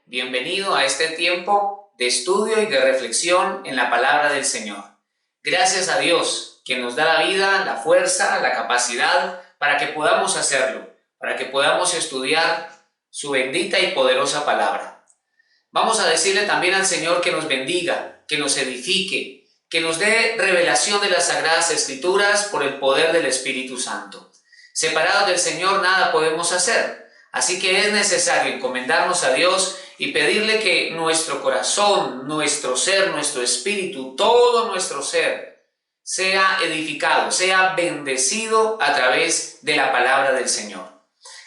Bienvenido a este tiempo de estudio y de reflexión en la palabra del Señor. Gracias a Dios, quien nos da la vida, la fuerza, la capacidad para que podamos hacerlo, para que podamos estudiar su bendita y poderosa palabra. Vamos a decirle también al Señor que nos bendiga, que nos edifique, que nos dé revelación de las Sagradas Escrituras por el poder del Espíritu Santo. Separados del Señor nada podemos hacer, así que es necesario encomendarnos a Dios y pedirle que nuestro corazón, nuestro ser, nuestro espíritu, todo nuestro ser sea edificado, sea bendecido a través de la palabra del Señor.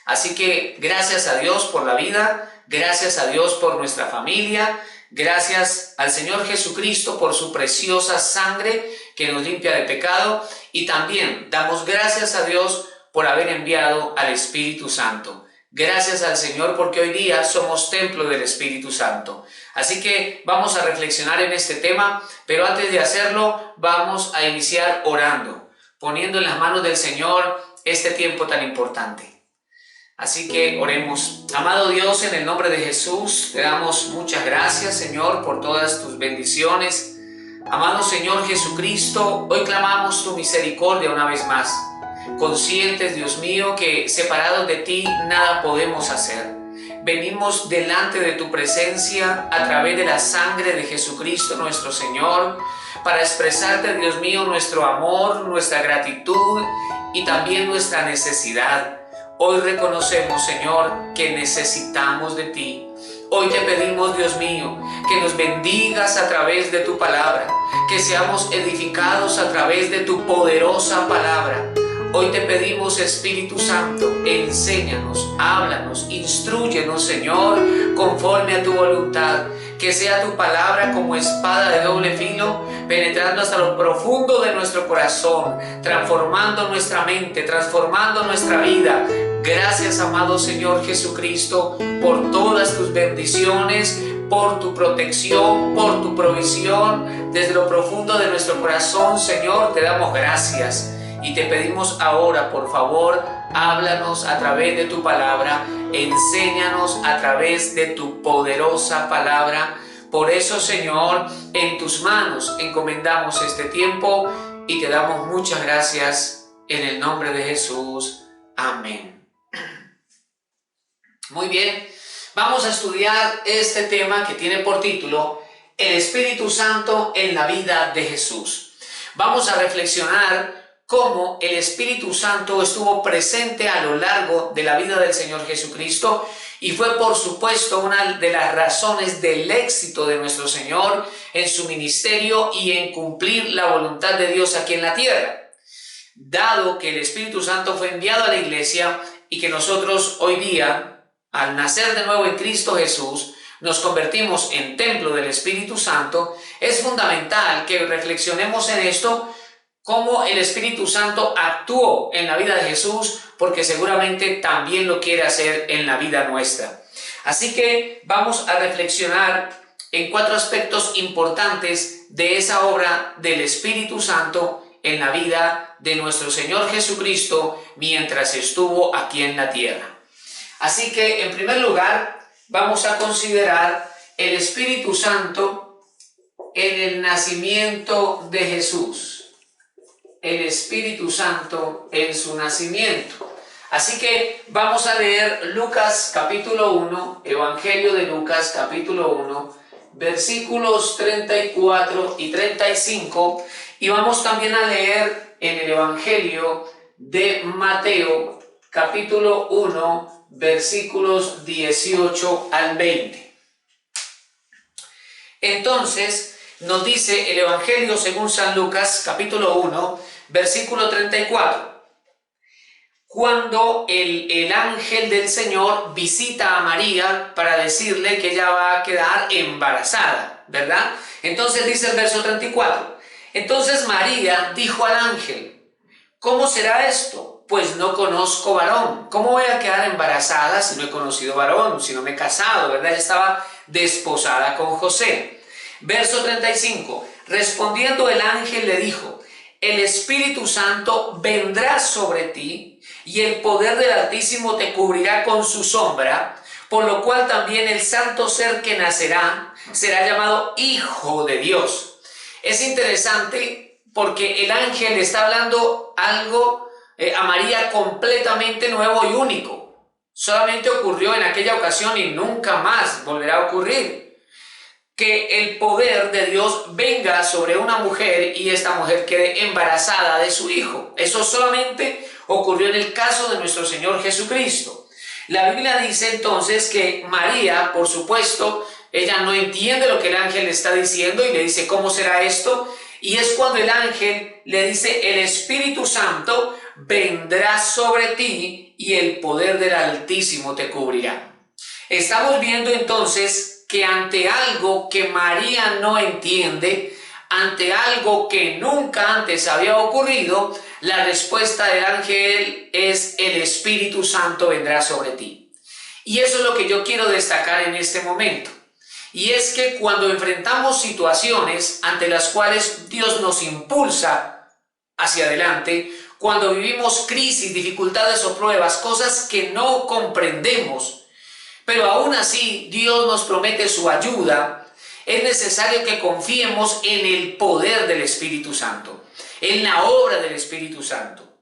Así que gracias a Dios por la vida, gracias a Dios por nuestra familia, gracias al Señor Jesucristo por su preciosa sangre que nos limpia de pecado, y también damos gracias a Dios por haber enviado al Espíritu Santo. Gracias al Señor porque hoy día somos templo del Espíritu Santo. Así que vamos a reflexionar en este tema, pero antes de hacerlo vamos a iniciar orando, poniendo en las manos del Señor este tiempo tan importante. Así que oremos. Amado Dios, en el nombre de Jesús, te damos muchas gracias, Señor, por todas tus bendiciones. Amado Señor Jesucristo, hoy clamamos tu misericordia una vez más. Conscientes, Dios mío, que separados de ti nada podemos hacer. Venimos delante de tu presencia a través de la sangre de Jesucristo nuestro Señor para expresarte, Dios mío, nuestro amor, nuestra gratitud y también nuestra necesidad. Hoy reconocemos, Señor, que necesitamos de ti. Hoy te pedimos, Dios mío, que nos bendigas a través de tu palabra, que seamos edificados a través de tu poderosa palabra. Hoy te pedimos, Espíritu Santo, enséñanos, háblanos, instrúyenos, Señor, conforme a tu voluntad. Que sea tu palabra como espada de doble filo, penetrando hasta lo profundo de nuestro corazón, transformando nuestra mente, transformando nuestra vida. Gracias, amado Señor Jesucristo, por todas tus bendiciones, por tu protección, por tu provisión. Desde lo profundo de nuestro corazón, Señor, te damos gracias. Y te pedimos ahora, por favor, háblanos a través de tu palabra, enséñanos a través de tu poderosa palabra. Por eso, Señor, en tus manos encomendamos este tiempo y te damos muchas gracias en el nombre de Jesús. Amén. Muy bien, vamos a estudiar este tema que tiene por título El Espíritu Santo en la vida de Jesús. Vamos a reflexionar cómo el Espíritu Santo estuvo presente a lo largo de la vida del Señor Jesucristo y fue, por supuesto, una de las razones del éxito de nuestro Señor en su ministerio y en cumplir la voluntad de Dios aquí en la tierra. Dado que el Espíritu Santo fue enviado a la iglesia y que nosotros hoy día, al nacer de nuevo en Cristo Jesús, nos convertimos en templo del Espíritu Santo, es fundamental que reflexionemos en esto, cómo el Espíritu Santo actuó en la vida de Jesús, porque seguramente también lo quiere hacer en la vida nuestra. Así que vamos a reflexionar en 4 aspectos importantes de esa obra del Espíritu Santo en la vida de nuestro Señor Jesucristo mientras estuvo aquí en la tierra. Así que, en primer lugar, vamos a considerar el Espíritu Santo en el nacimiento de Jesús. El Espíritu Santo en su nacimiento. Así que vamos a leer Lucas capítulo 1, Evangelio de Lucas capítulo 1, versículos 34 y 35, y vamos también a leer en el Evangelio de Mateo capítulo 1, versículos 18 al 20. Entonces, nos dice el Evangelio según San Lucas, capítulo 1, versículo 34. Cuando el ángel del Señor visita a María para decirle que ella va a quedar embarazada, ¿verdad? Entonces dice el verso 34. Entonces María dijo al ángel: ¿cómo será esto? Pues no conozco varón. ¿Cómo voy a quedar embarazada si no he conocido varón, si no me he casado, ¿verdad? Ella estaba desposada con José. Verso 35, respondiendo el ángel le dijo: el Espíritu Santo vendrá sobre ti y el poder del Altísimo te cubrirá con su sombra, por lo cual también el santo ser que nacerá será llamado Hijo de Dios. Es interesante porque el ángel está hablando algo a María completamente nuevo y único. Solamente ocurrió en aquella ocasión y nunca más volverá a ocurrir. Que el poder de Dios venga sobre una mujer y esta mujer quede embarazada de su hijo. Eso solamente ocurrió en el caso de nuestro Señor Jesucristo. La Biblia dice entonces que María, por supuesto, ella no entiende lo que el ángel le está diciendo y le dice, ¿cómo será esto? Y es cuando el ángel le dice, el Espíritu Santo vendrá sobre ti y el poder del Altísimo te cubrirá. Estamos viendo entonces que ante algo que María no entiende, ante algo que nunca antes había ocurrido, la respuesta del ángel es el Espíritu Santo vendrá sobre ti. Y eso es lo que yo quiero destacar en este momento. Y es que cuando enfrentamos situaciones ante las cuales Dios nos impulsa hacia adelante, cuando vivimos crisis, dificultades o pruebas, cosas que no comprendemos, pero aún así Dios nos promete su ayuda, es necesario que confiemos en el poder del Espíritu Santo, en la obra del Espíritu Santo.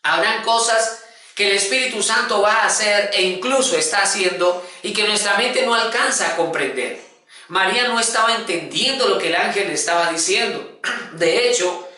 Habrán cosas que el Espíritu Santo va a hacer e incluso está haciendo y que nuestra mente no alcanza a comprender. María no estaba entendiendo lo que el ángel le estaba diciendo. De hecho,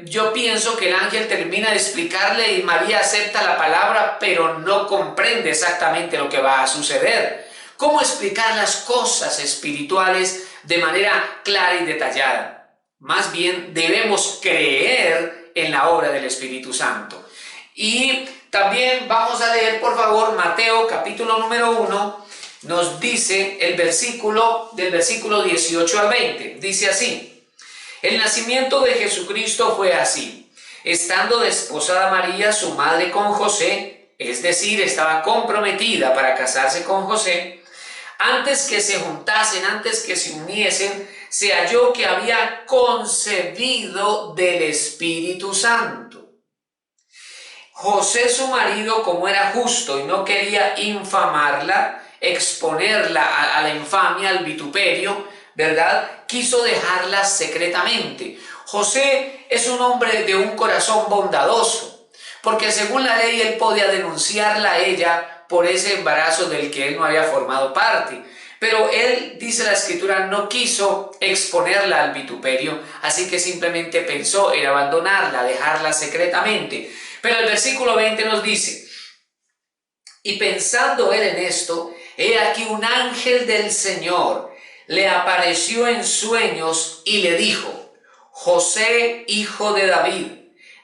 yo pienso que el ángel termina de explicarle y María acepta la palabra, pero no comprende exactamente lo que va a suceder. ¿Cómo explicar las cosas espirituales de manera clara y detallada? Más bien debemos creer en la obra del Espíritu Santo. Y también vamos a leer, por favor, Mateo capítulo número 1, nos dice el versículo, del versículo 18 al 20, dice así: el nacimiento de Jesucristo fue así, estando desposada María, su madre, con José, es decir, estaba comprometida para casarse con José, antes que se juntasen, antes que se uniesen, se halló que había concebido del Espíritu Santo. José, su marido, como era justo y no quería infamarla, exponerla a la infamia, al vituperio, ¿verdad?, quiso dejarla secretamente. José es un hombre de un corazón bondadoso, porque según la ley él podía denunciarla a ella por ese embarazo del que él no había formado parte. Pero él, dice la Escritura, no quiso exponerla al vituperio, así que simplemente pensó en abandonarla, dejarla secretamente. Pero el versículo 20 nos dice: y pensando él en esto, he aquí un ángel del Señor le apareció en sueños y le dijo: José, hijo de David,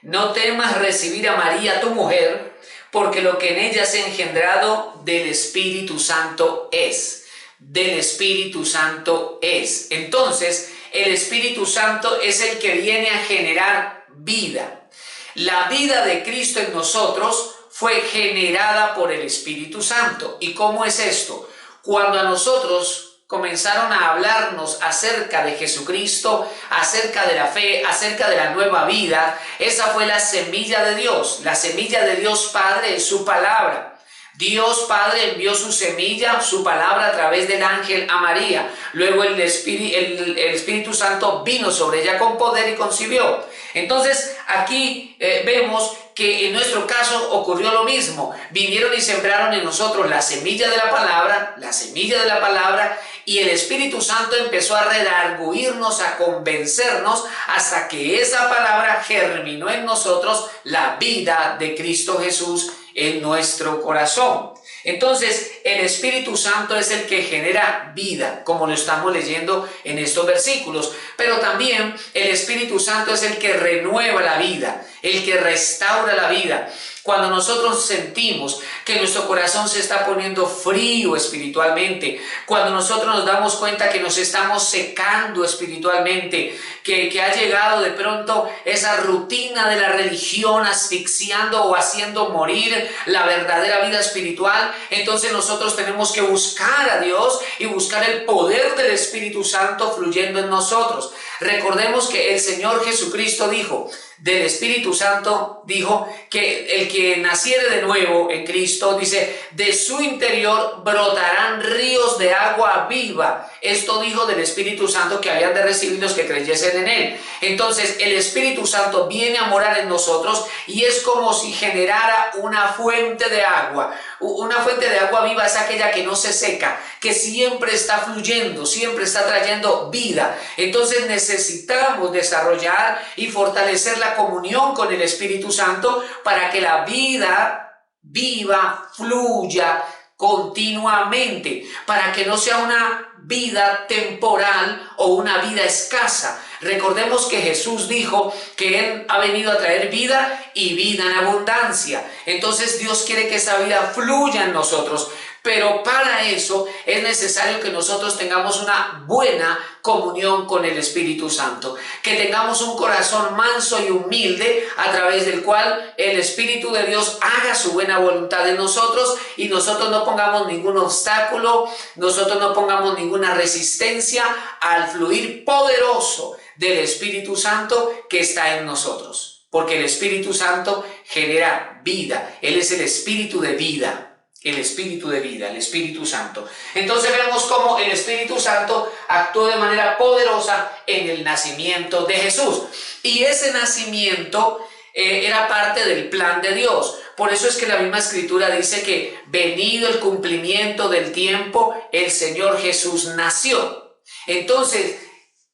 no temas recibir a María tu mujer, porque lo que en ella es engendrado del Espíritu Santo es. Del Espíritu Santo es. Entonces, el Espíritu Santo es el que viene a generar vida. La vida de Cristo en nosotros fue generada por el Espíritu Santo. ¿Y cómo es esto? Cuando a nosotros comenzaron a hablarnos acerca de Jesucristo, acerca de la fe, acerca de la nueva vida, esa fue la semilla de Dios. La semilla de Dios Padre es su palabra. Dios Padre envió su semilla, su palabra, a través del ángel a María. Luego el Espíritu Santo vino sobre ella con poder y concibió. Entonces aquí vemos que en nuestro caso ocurrió lo mismo. Vinieron y sembraron en nosotros la semilla de la palabra, y el Espíritu Santo empezó a redarguirnos, a convencernos, hasta que esa palabra germinó en nosotros la vida de Cristo Jesús en nuestro corazón. Entonces, el Espíritu Santo es el que genera vida, como lo estamos leyendo en estos versículos. Pero también el Espíritu Santo es el que renueva la vida, el que restaura la vida. Cuando nosotros sentimos que nuestro corazón se está poniendo frío espiritualmente, cuando nosotros nos damos cuenta que nos estamos secando espiritualmente, que ha llegado de pronto esa rutina de la religión asfixiando o haciendo morir la verdadera vida espiritual, entonces nosotros tenemos que buscar a Dios y buscar el poder del Espíritu Santo fluyendo en nosotros. Recordemos que el Señor Jesucristo dijo: del Espíritu Santo, dijo que el que naciere de nuevo en Cristo, dice, de su interior brotarán ríos de agua viva. Esto dijo del Espíritu Santo que habían de recibir los que creyesen en él. Entonces el Espíritu Santo viene a morar en nosotros y es como si generara una fuente de agua. Una fuente de agua viva es aquella que no se seca, que siempre está fluyendo, siempre está trayendo vida. Entonces necesitamos desarrollar y fortalecer la comunión con el Espíritu Santo para que la vida viva, fluya continuamente, para que no sea una vida temporal o una vida escasa. Recordemos que Jesús dijo que Él ha venido a traer vida y vida en abundancia. Entonces Dios quiere que esa vida fluya en nosotros. Pero para eso es necesario que nosotros tengamos una buena comunión con el Espíritu Santo, que tengamos un corazón manso y humilde a través del cual el Espíritu de Dios haga su buena voluntad en nosotros y nosotros no pongamos ningún obstáculo, nosotros no pongamos ninguna resistencia al fluir poderoso del Espíritu Santo que está en nosotros, porque el Espíritu Santo genera vida, Él es el Espíritu de vida. El Espíritu de vida, el Espíritu Santo. Entonces vemos cómo el Espíritu Santo actuó de manera poderosa en el nacimiento de Jesús. Y ese nacimiento era parte del plan de Dios. Por eso es que la misma Escritura dice que venido el cumplimiento del tiempo, el Señor Jesús nació. Entonces,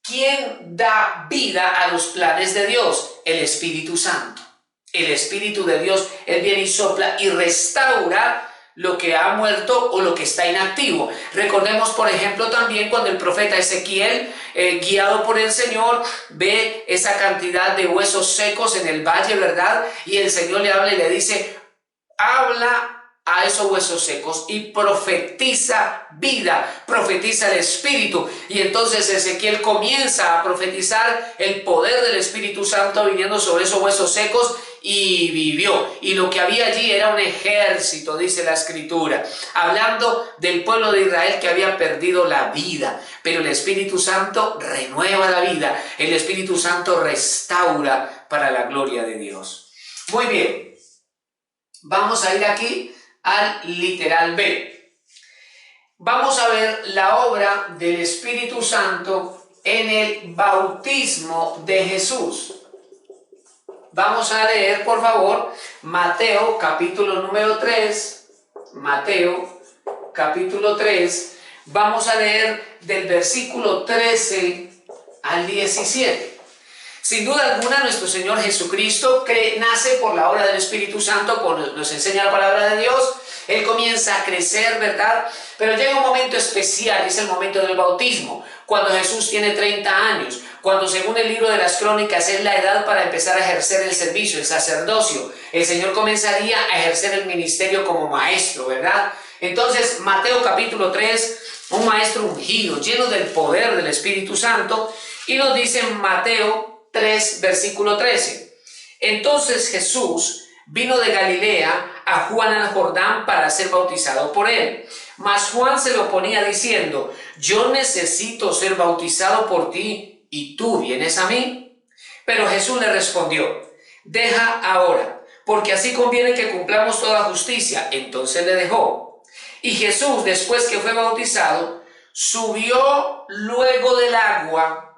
¿quién da vida a los planes de Dios? El Espíritu Santo. El Espíritu de Dios, Él viene y sopla y restaura lo que ha muerto o lo que está inactivo. Recordemos, por ejemplo, también cuando el profeta Ezequiel, guiado por el Señor, ve esa cantidad de huesos secos en el valle, ¿verdad? Y el Señor le habla y le dice, habla a esos huesos secos y profetiza vida, profetiza el Espíritu. Y entonces Ezequiel comienza a profetizar el poder del Espíritu Santo viniendo sobre esos huesos secos y vivió. Y lo que había allí era un ejército, dice la Escritura, hablando del pueblo de Israel que había perdido la vida. Pero el Espíritu Santo renueva la vida, el Espíritu Santo restaura para la gloria de Dios. Muy bien, vamos a ir aquí al literal B. Vamos a ver la obra del Espíritu Santo en el bautismo de Jesús. Vamos a leer, por favor, Mateo capítulo número 3. Mateo capítulo 3. Vamos a leer del versículo 13 al 17. Sin duda alguna, nuestro Señor Jesucristo nace por la obra del Espíritu Santo, como nos enseña la palabra de Dios. Él comienza a crecer, ¿verdad? Pero llega un momento especial, es el momento del bautismo, cuando Jesús tiene 30 años, cuando según el libro de las Crónicas es la edad para empezar a ejercer el servicio, el sacerdocio. El Señor comenzaría a ejercer el ministerio como maestro, ¿verdad? Entonces, Mateo capítulo 3, un maestro ungido, lleno del poder del Espíritu Santo, y nos dice en Mateo 3, versículo 13. Entonces Jesús vino de Galilea a Juan al Jordán para ser bautizado por él. Mas Juan se lo oponía diciendo, yo necesito ser bautizado por ti, ¿y tú vienes a mí? Pero Jesús le respondió, deja ahora, porque así conviene que cumplamos toda justicia. Entonces le dejó. Y Jesús, después que fue bautizado, subió luego del agua,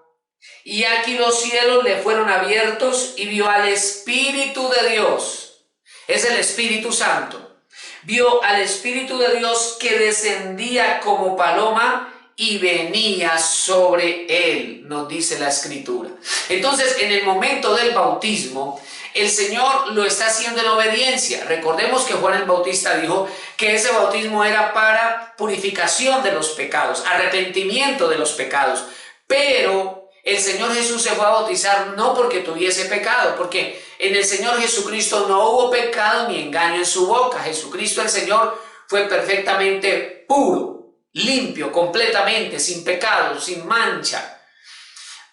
y aquí los cielos le fueron abiertos y vio al Espíritu de Dios. Es el Espíritu Santo. Vio al Espíritu de Dios que descendía como paloma y venía sobre él, nos dice la Escritura. Entonces, en el momento del bautismo, el Señor lo está haciendo en obediencia. Recordemos que Juan el Bautista dijo que ese bautismo era para purificación de los pecados, arrepentimiento de los pecados. Pero el Señor Jesús se fue a bautizar no porque tuviese pecado, porque en el Señor Jesucristo no hubo pecado ni engaño en su boca. Jesucristo el Señor fue perfectamente puro, limpio, completamente, sin pecado, sin mancha.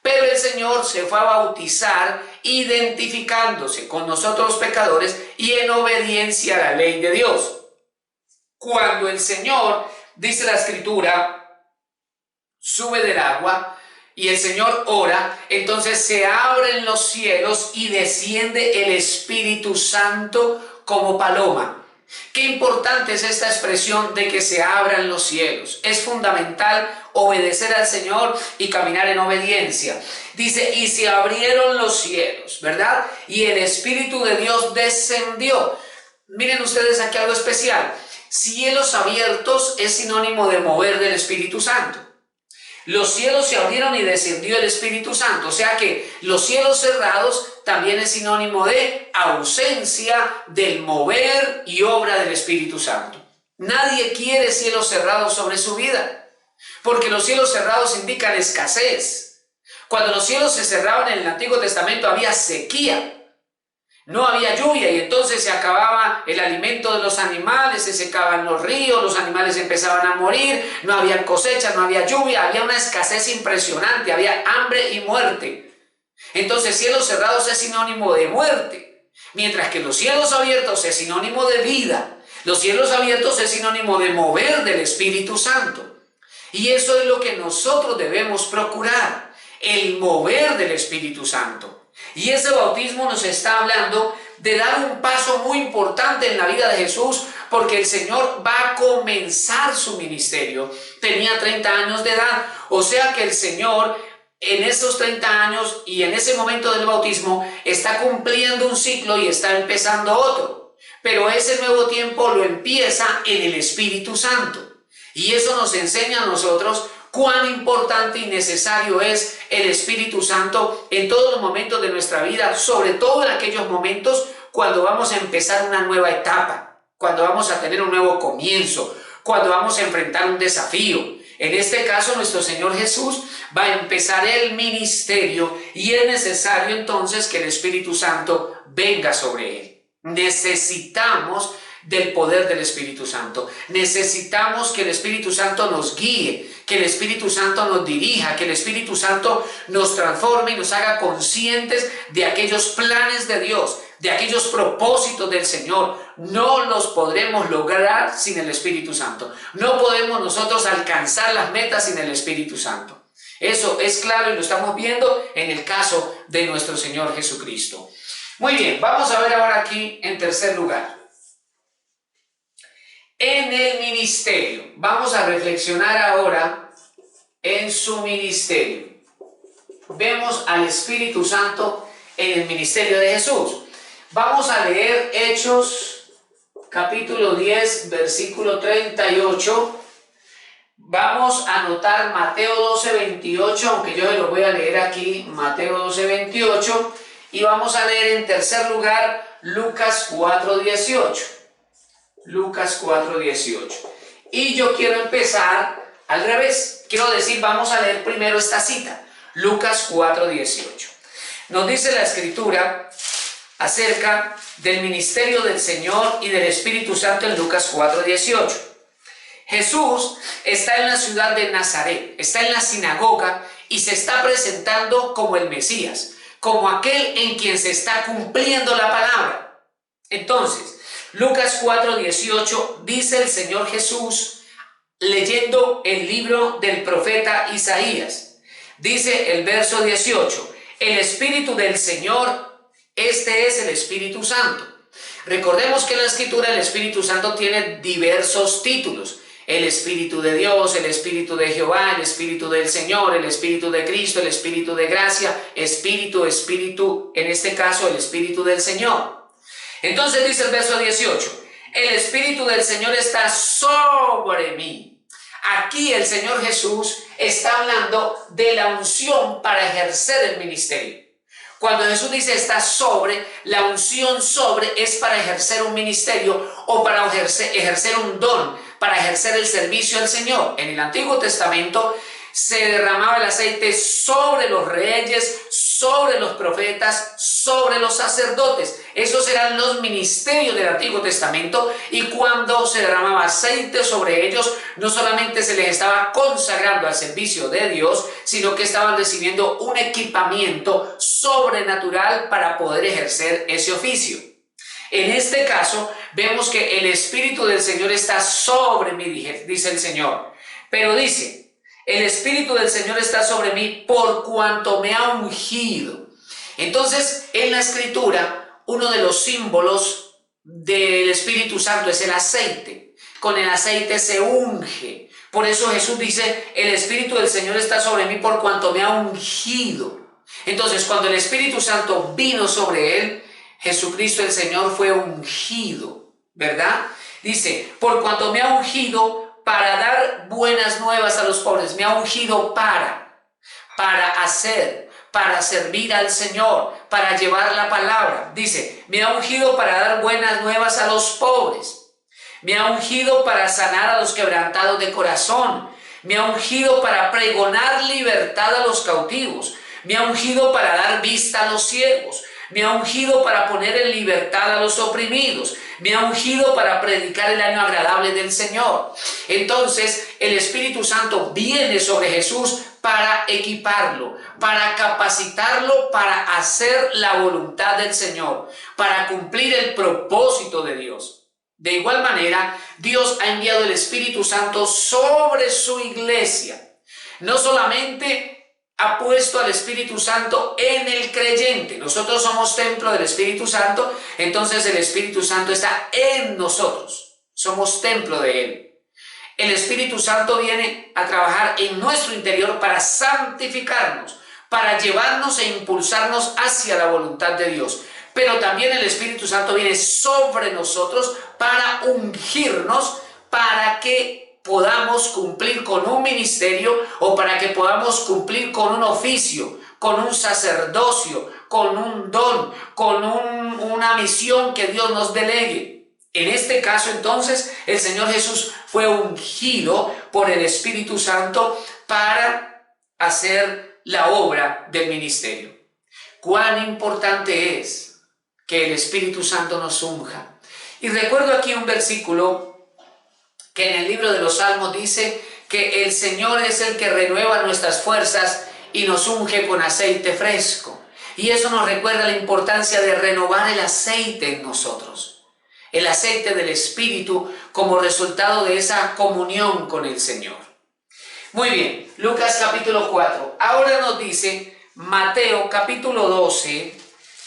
Pero el Señor se fue a bautizar identificándose con nosotros los pecadores y en obediencia a la ley de Dios. Cuando el Señor, dice la Escritura, sube del agua, y el Señor ora, entonces se abren los cielos y desciende el Espíritu Santo como paloma. Qué importante es esta expresión de que se abran los cielos. Es fundamental obedecer al Señor y caminar en obediencia. Dice, y se abrieron los cielos, ¿verdad? Y el Espíritu de Dios descendió. Miren ustedes aquí algo especial. Cielos abiertos es sinónimo de mover del Espíritu Santo. Los cielos se abrieron y descendió el Espíritu Santo. O sea que los cielos cerrados también es sinónimo de ausencia del mover y obra del Espíritu Santo. Nadie quiere cielos cerrados sobre su vida, porque los cielos cerrados indican escasez. Cuando los cielos se cerraban en el Antiguo Testamento había sequía. No había lluvia y entonces se acababa el alimento de los animales, se secaban los ríos, los animales empezaban a morir, no había cosecha, no había lluvia, había una escasez impresionante, había hambre y muerte. Entonces cielos cerrados es sinónimo de muerte, mientras que los cielos abiertos es sinónimo de vida. Los cielos abiertos es sinónimo de mover del Espíritu Santo. Y eso es lo que nosotros debemos procurar, el mover del Espíritu Santo. Y ese bautismo nos está hablando de dar un paso muy importante en la vida de Jesús, porque el Señor va a comenzar su ministerio. Tenía 30 años de edad, o sea que el Señor en esos 30 años y en ese momento del bautismo está cumpliendo un ciclo y está empezando otro. Pero ese nuevo tiempo lo empieza en el Espíritu Santo. Y eso nos enseña a nosotros cuán importante y necesario es el Espíritu Santo en todos los momentos de nuestra vida, sobre todo en aquellos momentos cuando vamos a empezar una nueva etapa, cuando vamos a tener un nuevo comienzo, cuando vamos a enfrentar un desafío. En este caso, nuestro Señor Jesús va a empezar el ministerio y es necesario entonces que el Espíritu Santo venga sobre él. Necesitamos del poder del Espíritu Santo. Necesitamos que el Espíritu Santo nos guíe, que el Espíritu Santo nos dirija, que el Espíritu Santo nos transforme y nos haga conscientes de aquellos planes de Dios, de aquellos propósitos del Señor. No los podremos lograr sin el Espíritu Santo. No podemos nosotros alcanzar las metas sin el Espíritu Santo. Eso es claro y lo estamos viendo en el caso de nuestro Señor Jesucristo. Muy bien, vamos a ver ahora aquí en tercer lugar. En el ministerio. Vamos a reflexionar ahora en su ministerio. Vemos al Espíritu Santo en el ministerio de Jesús. Vamos a leer Hechos capítulo 10, versículo 38. Vamos a anotar Mateo 12, 28, aunque yo lo voy a leer aquí, Mateo 12, 28. Y vamos a leer en tercer lugar Lucas 4, 18. Lucas 4, 18. Y yo quiero empezar al revés. Quiero decir, vamos a leer primero esta cita. Lucas 4, 18. Nos dice la Escritura acerca del ministerio del Señor y del Espíritu Santo en Lucas 4, 18. Jesús está en la ciudad de Nazaret, está en la sinagoga y se está presentando como el Mesías, como aquel en quien se está cumpliendo la palabra. Entonces, Lucas 4, 18 dice el Señor Jesús leyendo el libro del profeta Isaías. Dice el verso 18, el Espíritu del Señor, este es el Espíritu Santo. Recordemos que en la Escritura el Espíritu Santo tiene diversos títulos. El Espíritu de Dios, el Espíritu de Jehová, el Espíritu del Señor, el Espíritu de Cristo, el Espíritu de gracia, Espíritu, en este caso el Espíritu del Señor. Entonces dice el verso 18, el Espíritu del Señor está sobre mí. Aquí el Señor Jesús está hablando de la unción para ejercer el ministerio. Cuando Jesús dice está sobre, la unción sobre es para ejercer un ministerio o para ejercer un don, para ejercer el servicio al Señor. En el Antiguo Testamento se derramaba el aceite sobre los reyes, sobre los profetas, sobre los sacerdotes. Esos eran los ministerios del Antiguo Testamento, y cuando se derramaba aceite sobre ellos, no solamente se les estaba consagrando al servicio de Dios, sino que estaban recibiendo un equipamiento sobrenatural para poder ejercer ese oficio. En este caso, vemos que el Espíritu del Señor está sobre mí, dice el Señor. Pero dice, el Espíritu del Señor está sobre mí por cuanto me ha ungido. Entonces, en la Escritura, uno de los símbolos del Espíritu Santo es el aceite. Con el aceite se unge. Por eso Jesús dice, el Espíritu del Señor está sobre mí por cuanto me ha ungido. Entonces, cuando el Espíritu Santo vino sobre él, Jesucristo el Señor fue ungido, ¿verdad? Dice, por cuanto me ha ungido para dar buenas nuevas a los pobres, me ha ungido para hacer, para servir al Señor, para llevar la palabra. Dice, me ha ungido para dar buenas nuevas a los pobres. Me ha ungido para sanar a los quebrantados de corazón. Me ha ungido para pregonar libertad a los cautivos. Me ha ungido para dar vista a los ciegos. Me ha ungido para poner en libertad a los oprimidos. Me ha ungido para predicar el año agradable del Señor. Entonces, el Espíritu Santo viene sobre Jesús para equiparlo, para capacitarlo, para hacer la voluntad del Señor, para cumplir el propósito de Dios. De igual manera, Dios ha enviado el Espíritu Santo sobre su iglesia. No solamente ha puesto al Espíritu Santo en el creyente. Nosotros somos templo del Espíritu Santo, entonces el Espíritu Santo está en nosotros. Somos templo de Él. El Espíritu Santo viene a trabajar en nuestro interior para santificarnos, para llevarnos e impulsarnos hacia la voluntad de Dios. Pero también el Espíritu Santo viene sobre nosotros para ungirnos, para que podamos cumplir con un ministerio o para que podamos cumplir con un oficio, con un sacerdocio, con un don, con una misión que Dios nos delegue. En este caso, entonces, el Señor Jesús fue ungido por el Espíritu Santo para hacer la obra del ministerio. Cuán importante es que el Espíritu Santo nos unja. Y recuerdo aquí un versículo que en el libro de los Salmos dice que el Señor es el que renueva nuestras fuerzas y nos unge con aceite fresco. Y eso nos recuerda la importancia de renovar el aceite en nosotros. El aceite del Espíritu como resultado de esa comunión con el Señor. Muy bien, Lucas capítulo 4. Ahora nos dice Mateo capítulo 12.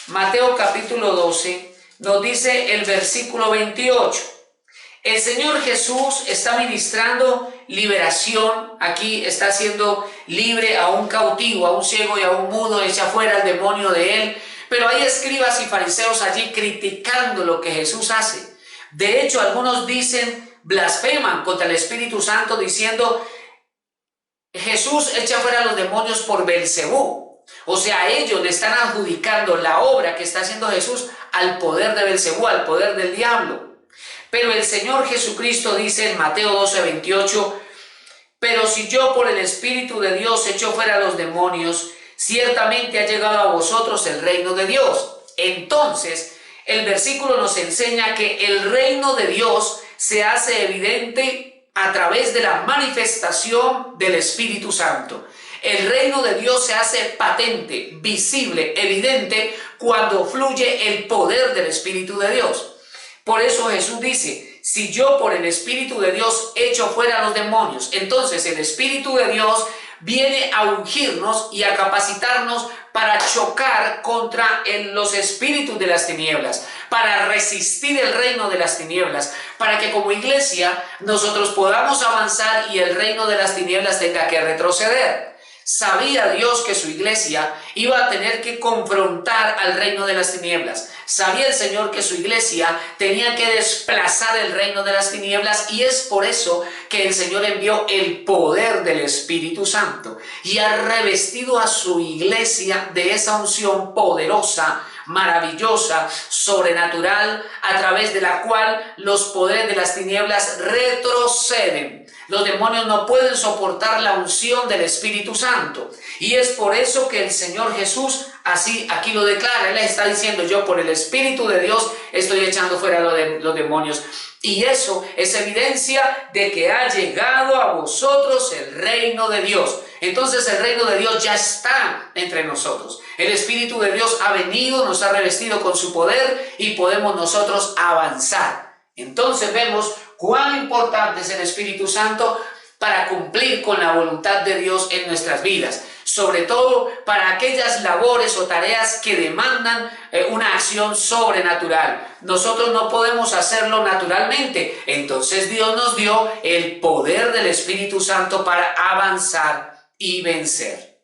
Mateo capítulo 12 nos dice el versículo 28. El Señor Jesús está ministrando liberación. Aquí está haciendo libre a un cautivo, a un ciego y a un mudo, echa fuera el demonio de él. Pero hay escribas y fariseos allí criticando lo que Jesús hace. De hecho, algunos blasfeman contra el Espíritu Santo diciendo, Jesús echa fuera los demonios por Belcebú. O sea, ellos le están adjudicando la obra que está haciendo Jesús al poder de Belcebú, al poder del diablo. Pero el Señor Jesucristo dice en Mateo 12, 28, pero si yo por el Espíritu de Dios echo fuera los demonios, ciertamente ha llegado a vosotros el reino de Dios. Entonces, el versículo nos enseña que el reino de Dios se hace evidente a través de la manifestación del Espíritu Santo. El reino de Dios se hace patente, visible, evidente cuando fluye el poder del Espíritu de Dios. Por eso Jesús dice, si yo por el Espíritu de Dios echo fuera a los demonios, entonces el Espíritu de Dios viene a ungirnos y a capacitarnos para chocar contra los espíritus de las tinieblas, para resistir el reino de las tinieblas, para que como iglesia nosotros podamos avanzar y el reino de las tinieblas tenga que retroceder. Sabía Dios que su iglesia iba a tener que confrontar al reino de las tinieblas. Sabía el Señor que su iglesia tenía que desplazar el reino de las tinieblas y es por eso que el Señor envió el poder del Espíritu Santo y ha revestido a su iglesia de esa unción poderosa, maravillosa, sobrenatural, a través de la cual los poderes de las tinieblas retroceden. Los demonios no pueden soportar la unción del Espíritu Santo. Y es por eso que el Señor Jesús así aquí lo declara. Él está diciendo, yo por el Espíritu de Dios estoy echando fuera los demonios. Y eso es evidencia de que ha llegado a vosotros el reino de Dios. Entonces el reino de Dios ya está entre nosotros. El Espíritu de Dios ha venido, nos ha revestido con su poder y podemos nosotros avanzar. Entonces vemos cuán importante es el Espíritu Santo para cumplir cumplir con la voluntad de Dios en nuestras vidas, sobre todo para aquellas labores o tareas que demandan una acción sobrenatural. Nosotros no podemos hacerlo naturalmente, entonces Dios nos dio el poder del Espíritu Santo para avanzar y vencer.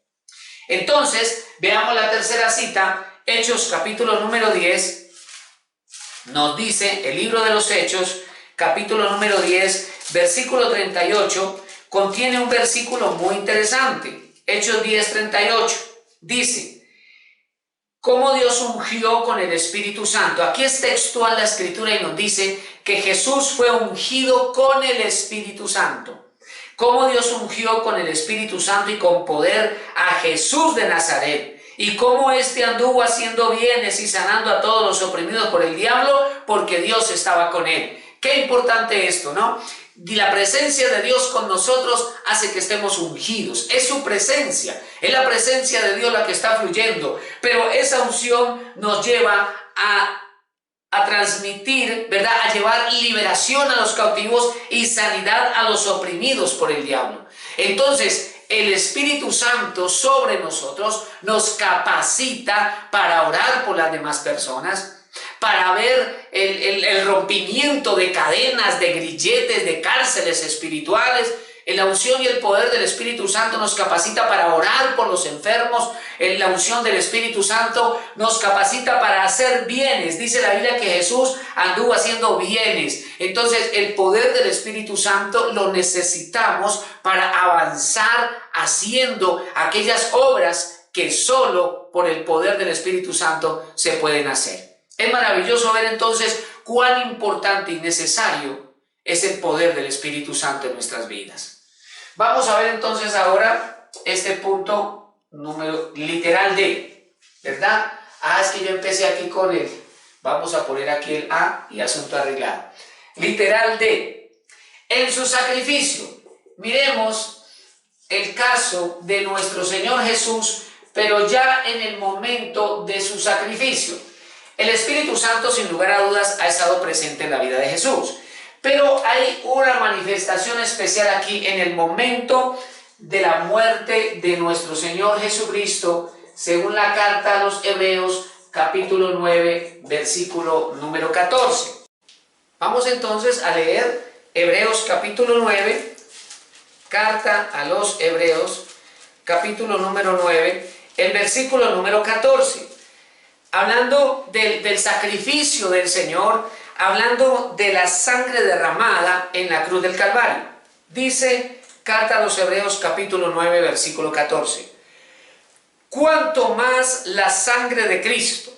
Entonces, veamos la tercera cita, Hechos capítulo número 10, nos dice el libro de los Hechos, capítulo número 10, versículo 38, contiene un versículo muy interesante. Hechos 10, 38, dice, cómo Dios ungió con el Espíritu Santo. Aquí es textual la escritura y nos dice que Jesús fue ungido con el Espíritu Santo. Cómo Dios ungió con el Espíritu Santo y con poder a Jesús de Nazaret. Y cómo éste anduvo haciendo bienes y sanando a todos los oprimidos por el diablo, porque Dios estaba con él. Qué importante esto, ¿no? Y la presencia de Dios con nosotros hace que estemos ungidos. Es su presencia, es la presencia de Dios la que está fluyendo. Pero esa unción nos lleva a transmitir, ¿verdad? A llevar liberación a los cautivos y sanidad a los oprimidos por el diablo. Entonces, el Espíritu Santo sobre nosotros nos capacita para orar por las demás personas, para ver el rompimiento de cadenas, de grilletes, de cárceles espirituales. La unción y el poder del Espíritu Santo nos capacita para orar por los enfermos. La unción del Espíritu Santo nos capacita para hacer bienes. Dice la Biblia que Jesús anduvo haciendo bienes. Entonces, el poder del Espíritu Santo lo necesitamos para avanzar haciendo aquellas obras que solo por el poder del Espíritu Santo se pueden hacer. Es maravilloso ver entonces cuán importante y necesario es el poder del Espíritu Santo en nuestras vidas. Vamos a ver entonces ahora este punto número literal D, ¿verdad? Es que yo empecé aquí con el, vamos a poner aquí el A y asunto arreglado. Literal D, en su sacrificio. Miremos el caso de nuestro Señor Jesús, pero ya en el momento de su sacrificio. El Espíritu Santo, sin lugar a dudas, ha estado presente en la vida de Jesús. Pero hay una manifestación especial aquí en el momento de la muerte de nuestro Señor Jesucristo, según la carta a los Hebreos, capítulo 9, versículo número 14. Vamos entonces a leer Hebreos capítulo 9, carta a los Hebreos, capítulo número 9, el versículo número 14. Hablando del sacrificio del Señor, hablando de la sangre derramada en la cruz del Calvario. Dice, carta a los Hebreos capítulo 9, versículo 14. Cuanto más la sangre de Cristo,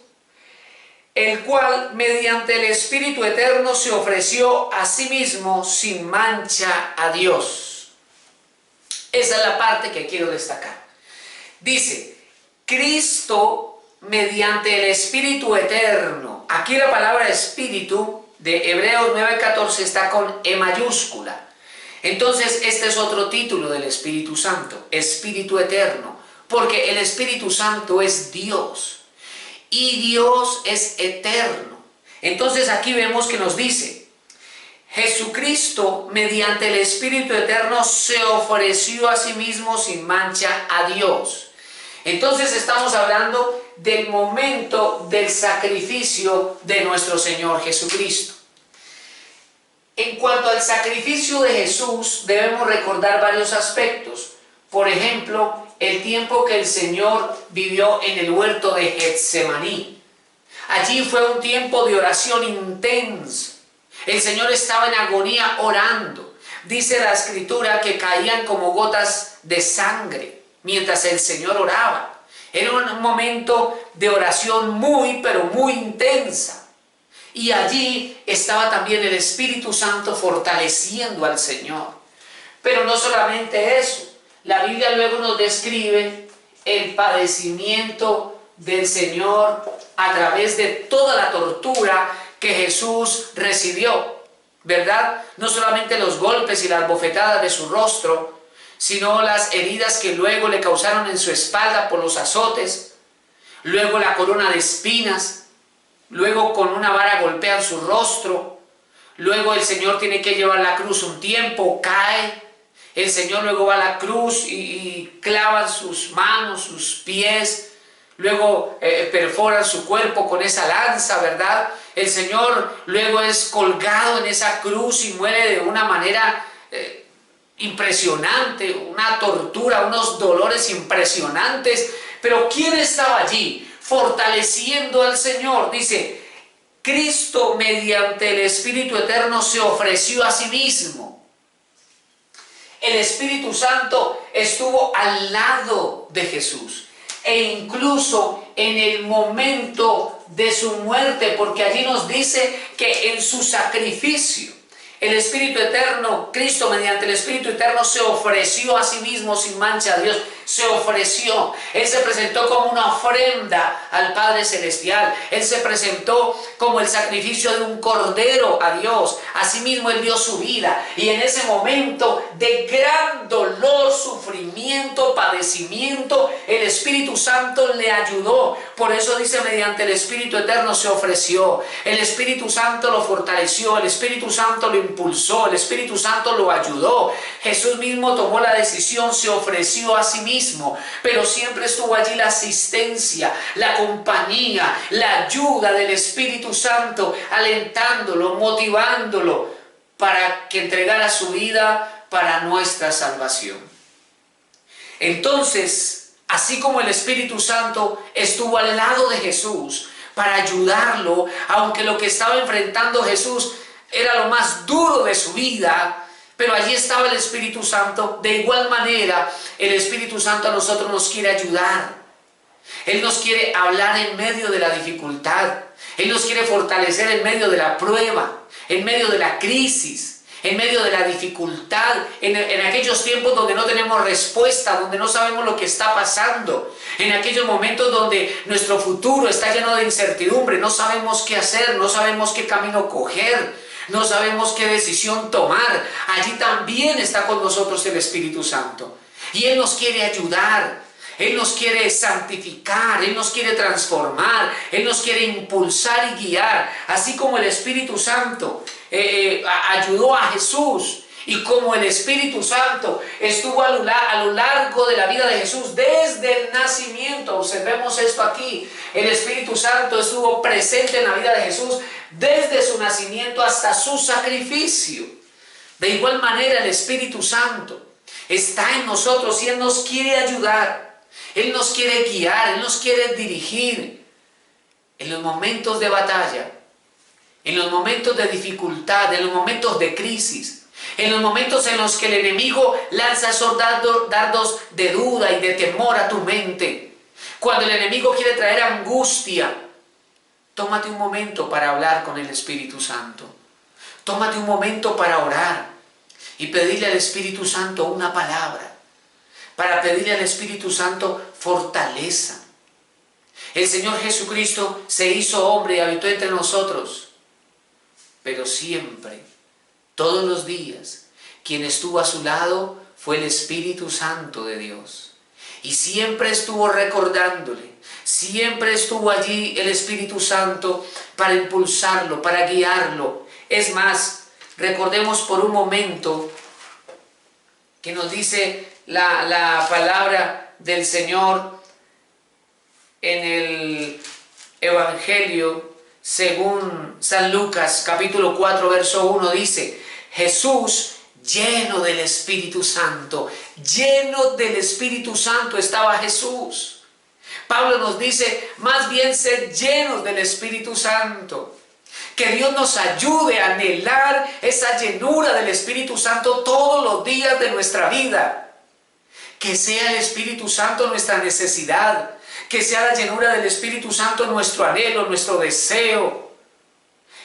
el cual mediante el Espíritu Eterno se ofreció a sí mismo sin mancha a Dios. Esa es la parte que quiero destacar. Dice, Cristo mediante el Espíritu Eterno. Aquí la palabra Espíritu de Hebreos 9:14 está con E mayúscula. Entonces este es otro título del Espíritu Santo, Espíritu Eterno, porque el Espíritu Santo es Dios y Dios es eterno. Entonces aquí vemos que nos dice, Jesucristo mediante el Espíritu Eterno se ofreció a sí mismo sin mancha a Dios. Entonces estamos hablando del momento del sacrificio de nuestro Señor Jesucristo. En cuanto al sacrificio de Jesús, debemos recordar varios aspectos. Por ejemplo, el tiempo que el Señor vivió en el huerto de Getsemaní. Allí fue un tiempo de oración intenso. El Señor estaba en agonía orando. Dice la Escritura que caían como gotas de sangre mientras el Señor oraba. Era un momento de oración muy, pero muy intensa. Y allí estaba también el Espíritu Santo fortaleciendo al Señor. Pero no solamente eso. La Biblia luego nos describe el padecimiento del Señor a través de toda la tortura que Jesús recibió, ¿verdad? No solamente los golpes y las bofetadas de su rostro, sino las heridas que luego le causaron en su espalda por los azotes, luego la corona de espinas, luego con una vara golpean su rostro, luego el Señor tiene que llevar la cruz un tiempo, cae, El Señor luego va a la cruz y clavan sus manos, sus pies, luego perforan su cuerpo con esa lanza, ¿verdad? El Señor luego es colgado en esa cruz y muere de una manera impresionante, una tortura, unos dolores impresionantes. Pero ¿quién estaba allí fortaleciendo al Señor? Dice, Cristo mediante el Espíritu Eterno se ofreció a sí mismo. El Espíritu Santo estuvo al lado de Jesús e incluso en el momento de su muerte, porque allí nos dice que en su sacrificio el Espíritu Eterno, Cristo mediante el Espíritu Eterno se ofreció a sí mismo sin mancha a Dios, se ofreció. Él se presentó como una ofrenda al Padre Celestial. Él se presentó como el sacrificio de un cordero a Dios. Asimismo Él dio su vida. Y en ese momento de gran dolor, sufrimiento, padecimiento, el Espíritu Santo le ayudó. Por eso dice, mediante el Espíritu Eterno se ofreció. El Espíritu Santo lo fortaleció. El Espíritu Santo lo impulsó. El Espíritu Santo lo ayudó. Jesús mismo tomó la decisión, se ofreció a sí mismo, pero siempre estuvo allí la asistencia, la compañía, la ayuda del Espíritu Santo, alentándolo, motivándolo para que entregara su vida para nuestra salvación. Entonces, así como el Espíritu Santo estuvo al lado de Jesús para ayudarlo, aunque lo que estaba enfrentando Jesús era lo más duro de su vida, pero allí estaba el Espíritu Santo. De igual manera, el Espíritu Santo a nosotros nos quiere ayudar. Él nos quiere hablar en medio de la dificultad. Él nos quiere fortalecer en medio de la prueba, en medio de la crisis, en medio de la dificultad, en aquellos tiempos donde no tenemos respuesta, donde no sabemos lo que está pasando, en aquellos momentos donde nuestro futuro está lleno de incertidumbre, no sabemos qué hacer, no sabemos qué camino coger, no sabemos qué decisión tomar. Allí también está con nosotros el Espíritu Santo. Y Él nos quiere ayudar. Él nos quiere santificar. Él nos quiere transformar. Él nos quiere impulsar y guiar. Así como el Espíritu Santo ayudó a Jesús. Y como el Espíritu Santo estuvo a lo largo de la vida de Jesús desde el nacimiento. Observemos esto aquí. El Espíritu Santo estuvo presente en la vida de Jesús desde su nacimiento hasta su sacrificio. De igual manera el Espíritu Santo está en nosotros y Él nos quiere ayudar. Él nos quiere guiar, Él nos quiere dirigir en los momentos de batalla, en los momentos de dificultad, en los momentos de crisis, en los momentos en los que el enemigo lanza esos dardos de duda y de temor a tu mente. Cuando el enemigo quiere traer angustia, tómate un momento para hablar con el Espíritu Santo. Tómate un momento para orar y pedirle al Espíritu Santo una palabra. Para pedirle al Espíritu Santo fortaleza. El Señor Jesucristo se hizo hombre y habitó entre nosotros. Pero siempre, todos los días, quien estuvo a su lado fue el Espíritu Santo de Dios. Y siempre estuvo recordándole. Siempre estuvo allí el Espíritu Santo para impulsarlo, para guiarlo. Es más, recordemos por un momento que nos dice la palabra del Señor en el Evangelio según San Lucas, capítulo 4, verso 1, dice: Jesús, lleno del Espíritu Santo estaba Jesús. Pablo nos dice, más bien sed llenos del Espíritu Santo. Que Dios nos ayude a anhelar esa llenura del Espíritu Santo todos los días de nuestra vida. Que sea el Espíritu Santo nuestra necesidad. Que sea la llenura del Espíritu Santo nuestro anhelo, nuestro deseo.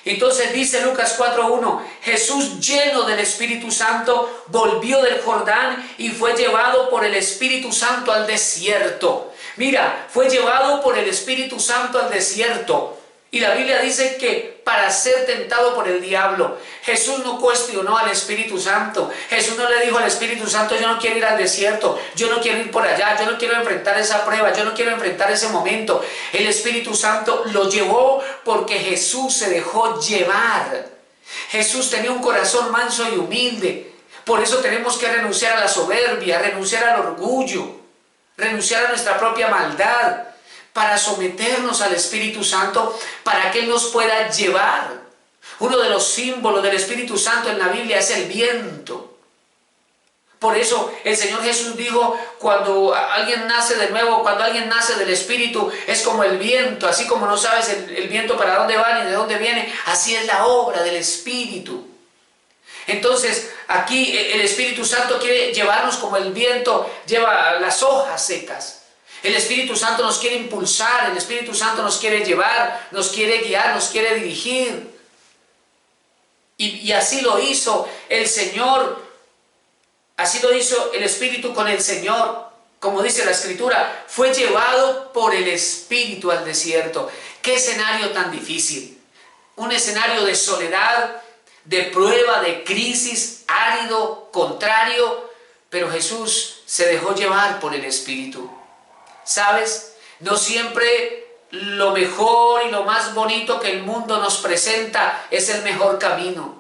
Entonces dice Lucas 4:1, Jesús, lleno del Espíritu Santo, volvió del Jordán y fue llevado por el Espíritu Santo al desierto. Mira, fue llevado por el Espíritu Santo al desierto. Y la Biblia dice que para ser tentado por el diablo, Jesús no cuestionó al Espíritu Santo. Jesús no le dijo al Espíritu Santo, yo no quiero ir al desierto, yo no quiero ir por allá, yo no quiero enfrentar esa prueba, yo no quiero enfrentar ese momento. El Espíritu Santo lo llevó porque Jesús se dejó llevar. Jesús tenía un corazón manso y humilde. Por eso tenemos que renunciar a la soberbia, renunciar al orgullo, renunciar a nuestra propia maldad, para someternos al Espíritu Santo, para que Él nos pueda llevar. Uno de los símbolos del Espíritu Santo en la Biblia es el viento. Por eso el Señor Jesús dijo, cuando alguien nace de nuevo, cuando alguien nace del Espíritu, es como el viento, así como no sabes el viento para dónde va ni de dónde viene, así es la obra del Espíritu. Entonces, aquí el Espíritu Santo quiere llevarnos como el viento lleva las hojas secas. El Espíritu Santo nos quiere impulsar, el Espíritu Santo nos quiere llevar, nos quiere guiar, nos quiere dirigir. Y así lo hizo el Señor, así lo hizo el Espíritu con el Señor. Como dice la Escritura, fue llevado por el Espíritu al desierto. ¡Qué escenario tan difícil! Un escenario de soledad, de prueba, de crisis, árido, contrario, pero Jesús se dejó llevar por el Espíritu. ¿Sabes? No siempre lo mejor y lo más bonito que el mundo nos presenta es el mejor camino.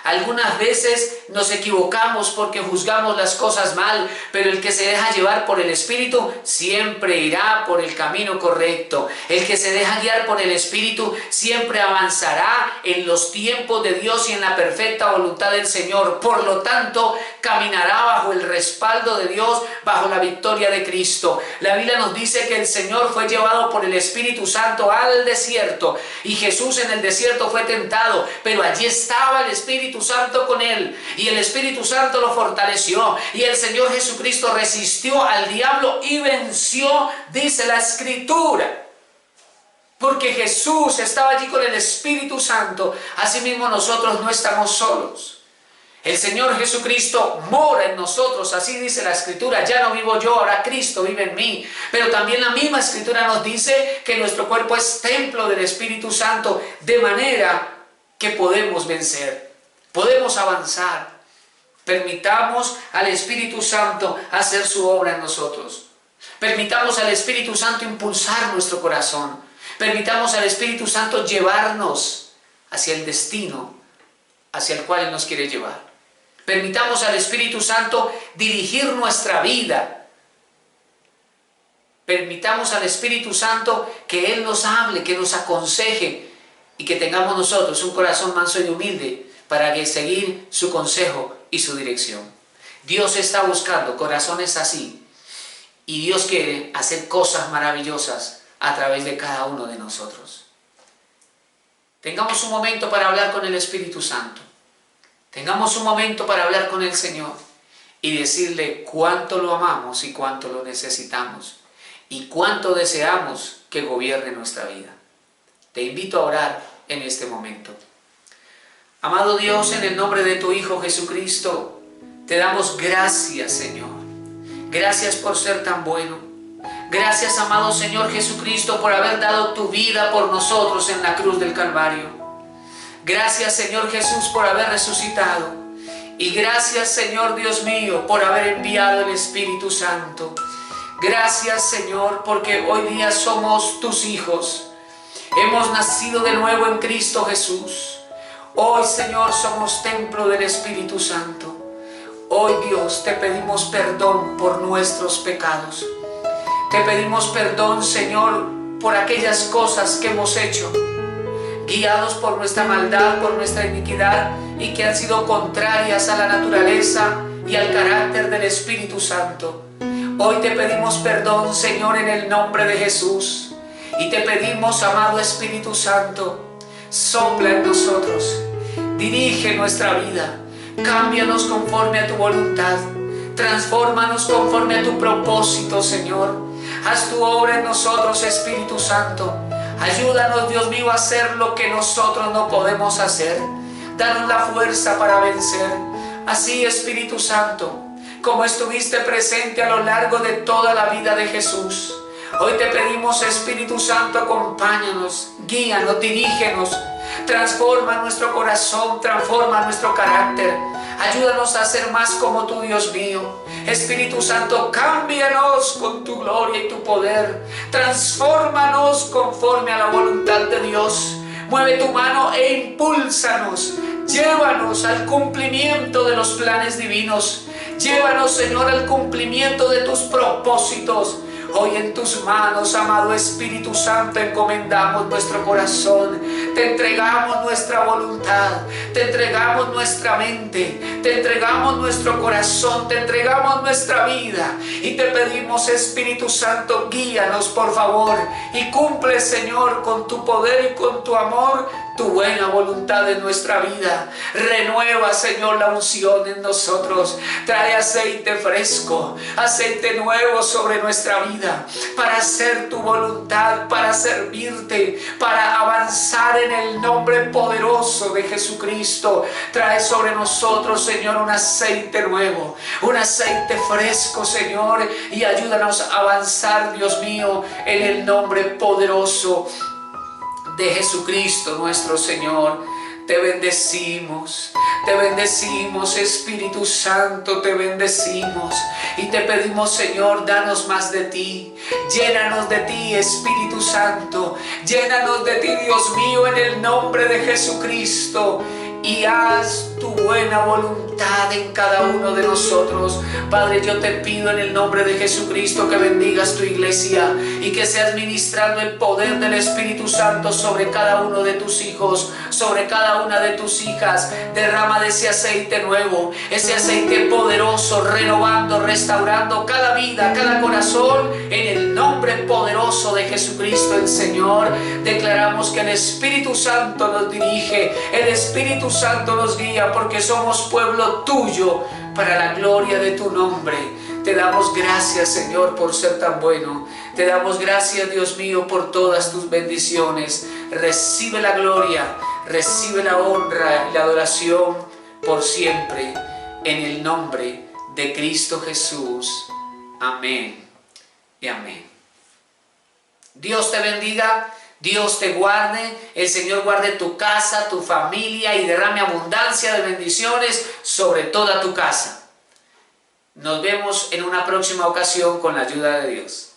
Algunas veces nos equivocamos porque juzgamos las cosas mal, pero el que se deja llevar por el Espíritu siempre irá por el camino correcto. El que se deja guiar por el Espíritu siempre avanzará en los tiempos de Dios y en la perfecta voluntad del Señor. Por lo tanto, caminará bajo el respaldo de Dios, bajo la victoria de Cristo. La Biblia nos dice que el Señor fue llevado por el Espíritu Santo al desierto y Jesús en el desierto fue tentado, pero allí estaba el Espíritu Santo con él y el Espíritu Santo lo fortaleció y el Señor Jesucristo resistió al diablo y venció, dice la Escritura. Porque Jesús estaba allí con el Espíritu Santo, asimismo nosotros no estamos solos. El Señor Jesucristo mora en nosotros, así dice la Escritura, ya no vivo yo, ahora Cristo vive en mí. Pero también la misma Escritura nos dice que nuestro cuerpo es templo del Espíritu Santo, de manera que podemos vencer. Podemos avanzar. Permitamos al Espíritu Santo hacer su obra en nosotros. Permitamos al Espíritu Santo impulsar nuestro corazón. Permitamos al Espíritu Santo llevarnos hacia el destino hacia el cual Él nos quiere llevar. Permitamos al Espíritu Santo dirigir nuestra vida. Permitamos al Espíritu Santo que Él nos hable, que nos aconseje y que tengamos nosotros un corazón manso y humilde para seguir su consejo y su dirección. Dios está buscando corazones así y Dios quiere hacer cosas maravillosas a través de cada uno de nosotros. Tengamos un momento para hablar con el Espíritu Santo. Tengamos un momento para hablar con el Señor y decirle cuánto lo amamos y cuánto lo necesitamos y cuánto deseamos que gobierne nuestra vida. Te invito a orar en este momento. Amado Dios, en el nombre de tu Hijo Jesucristo, te damos gracias, Señor. Gracias por ser tan bueno. Gracias, amado Señor Jesucristo, por haber dado tu vida por nosotros en la cruz del Calvario. Gracias, Señor Jesús, por haber resucitado. Y gracias, Señor Dios mío, por haber enviado el Espíritu Santo. Gracias, Señor, porque hoy día somos tus hijos. Hemos nacido de nuevo en Cristo Jesús. Hoy, Señor, somos templo del Espíritu Santo. Hoy, Dios, te pedimos perdón por nuestros pecados. Te pedimos perdón, Señor, por aquellas cosas que hemos hecho, guiados por nuestra maldad, por nuestra iniquidad, y que han sido contrarias a la naturaleza y al carácter del Espíritu Santo. Hoy te pedimos perdón, Señor, en el nombre de Jesús. Y te pedimos, amado Espíritu Santo, sopla en nosotros, dirige nuestra vida, cámbianos conforme a tu voluntad, transfórmanos conforme a tu propósito, Señor. Haz tu obra en nosotros, Espíritu Santo. Ayúdanos, Dios mío, a hacer lo que nosotros no podemos hacer. Danos la fuerza para vencer. Así, Espíritu Santo, como estuviste presente a lo largo de toda la vida de Jesús, hoy te pedimos, Espíritu Santo, acompáñanos, guíanos, dirígenos, transforma nuestro corazón, transforma nuestro carácter. Ayúdanos a ser más como tú, Dios mío. Espíritu Santo, cámbianos con tu gloria y tu poder. Transfórmanos conforme a la voluntad de Dios. Mueve tu mano e impúlsanos. Llévanos al cumplimiento de los planes divinos. Llévanos, Señor, al cumplimiento de tus propósitos. Hoy en tus manos, amado Espíritu Santo, encomendamos nuestro corazón. Te entregamos nuestra voluntad, te entregamos nuestra mente, te entregamos nuestro corazón, te entregamos nuestra vida. Y te pedimos, Espíritu Santo, guíanos por favor. Y cumple, Señor, con tu poder y con tu amor, tu buena voluntad en nuestra vida. Renueva, Señor, la unción en nosotros. Trae aceite fresco, aceite nuevo sobre nuestra vida, para hacer tu voluntad, para servirte, para avanzar en el nombre poderoso de Jesucristo. Trae sobre nosotros, Señor, un aceite nuevo, un aceite fresco, Señor, y ayúdanos a avanzar, Dios mío, en el nombre poderoso de Jesucristo nuestro Señor. Te bendecimos, Espíritu Santo, te bendecimos y te pedimos, Señor, danos más de ti, llénanos de ti, Espíritu Santo, llénanos de ti, Dios mío, en el nombre de Jesucristo, y haz tu buena voluntad en cada uno de nosotros. Padre, yo te pido en el nombre de Jesucristo que bendigas tu iglesia y que seas ministrando el poder del Espíritu Santo sobre cada uno de tus hijos, sobre cada una de tus hijas. Derrama de ese aceite nuevo, ese aceite poderoso, renovando, restaurando cada vida, cada corazón, en el nombre poderoso de Jesucristo el Señor. Declaramos que el Espíritu Santo nos dirige, el Espíritu Santo nos guía, porque somos pueblo tuyo para la gloria de tu nombre. Te damos gracias, Señor, por ser tan bueno. Te damos gracias, Dios mío, por todas tus bendiciones. Recibe la gloria, recibe la honra y la adoración por siempre, en el nombre de Cristo Jesús. Amén y amén. Dios te bendiga. Dios te guarde, el Señor guarde tu casa, tu familia y derrame abundancia de bendiciones sobre toda tu casa. Nos vemos en una próxima ocasión con la ayuda de Dios.